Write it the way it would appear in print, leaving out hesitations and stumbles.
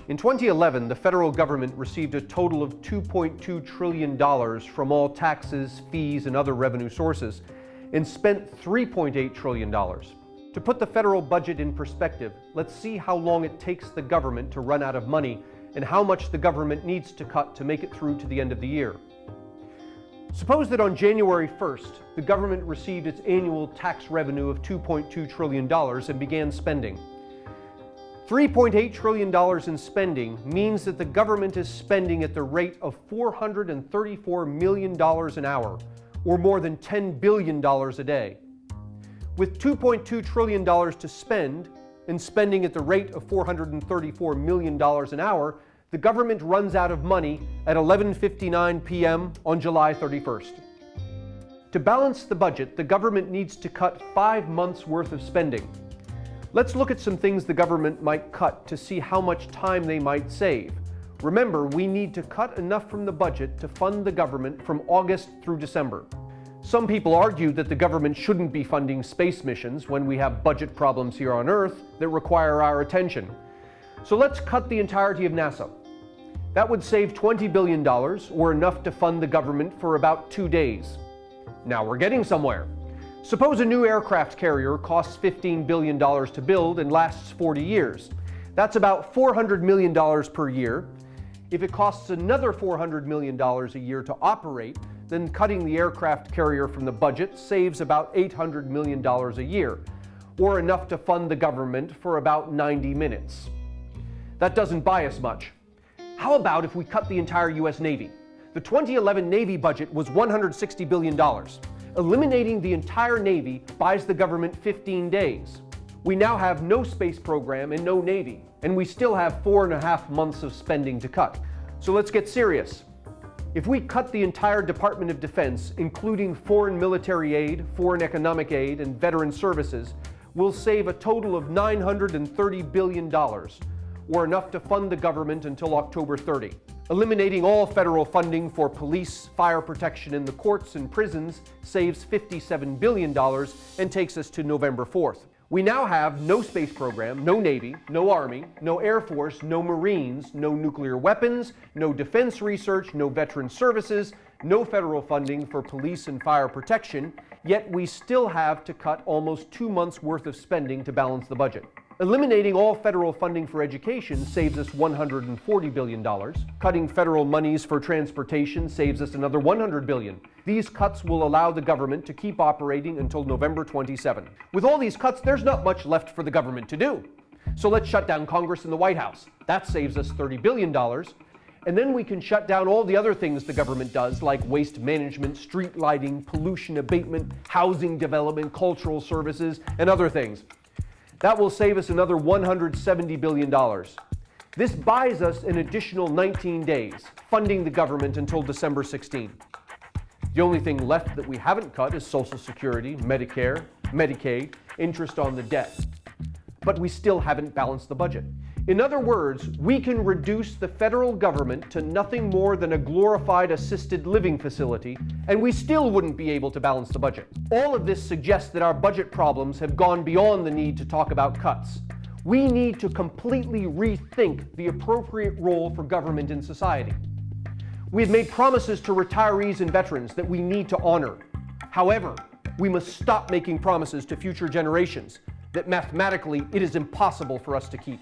In 2011, the federal government received a total of $2.2 trillion from all taxes, fees, and other revenue sources, and spent $3.8 trillion. To put the federal budget in perspective, let's see how long it takes the government to run out of money and how much the government needs to cut to make it through to the end of the year. Suppose that on January 1st, the government received its annual tax revenue of $2.2 trillion and began spending. $3.8 trillion in spending means that the government is spending at the rate of $434 million an hour, or more than $10 billion a day. With $2.2 trillion to spend, and spending at the rate of $434 million an hour, the government runs out of money at 11:59 p.m. on July 31st. To balance the budget, the government needs to cut 5 months' worth of spending. Let's look at some things the government might cut to see how much time they might save. Remember, we need to cut enough from the budget to fund the government from August through December. Some people argue that the government shouldn't be funding space missions when we have budget problems here on Earth that require our attention. So let's cut the entirety of NASA. That would save $20 billion, or enough to fund the government for about 2 days. Now we're getting somewhere. Suppose a new aircraft carrier costs $15 billion to build and lasts 40 years. That's about $400 million per year. If it costs another $400 million a year to operate, then cutting the aircraft carrier from the budget saves about $800 million a year, or enough to fund the government for about 90 minutes. That doesn't buy us much. How about if we cut the entire U.S. Navy? The 2011 Navy budget was $160 billion. Eliminating the entire Navy buys the government 15 days. We now have no space program and no Navy, and we still have 4.5 months of spending to cut. So let's get serious. If we cut the entire Department of Defense, including foreign military aid, foreign economic aid, and veteran services, we'll save a total of $930 billion, or enough to fund the government until October 30. Eliminating all federal funding for police, fire protection, and the courts and prisons saves $57 billion and takes us to November 4th. We now have no space program, no Navy, no Army, no Air Force, no Marines, no nuclear weapons, no defense research, no veteran services, no federal funding for police and fire protection, yet we still have to cut almost 2 months' worth of spending to balance the budget. Eliminating all federal funding for education saves us $140 billion. Cutting federal monies for transportation saves us another $100 billion. These cuts will allow the government to keep operating until November 27. With all these cuts, there's not much left for the government to do. So let's shut down Congress and the White House. That saves us $30 billion. And then we can shut down all the other things the government does, like waste management, street lighting, pollution abatement, housing development, cultural services, and other things. That will save us another $170 billion. This buys us an additional 19 days, funding the government until December 16. The only thing left that we haven't cut is Social Security, Medicare, Medicaid, interest on the debt. But we still haven't balanced the budget. In other words, we can reduce the federal government to nothing more than a glorified assisted living facility, and we still wouldn't be able to balance the budget. All of this suggests that our budget problems have gone beyond the need to talk about cuts. We need to completely rethink the appropriate role for government in society. We have made promises to retirees and veterans that we need to honor. However, we must stop making promises to future generations that mathematically it is impossible for us to keep.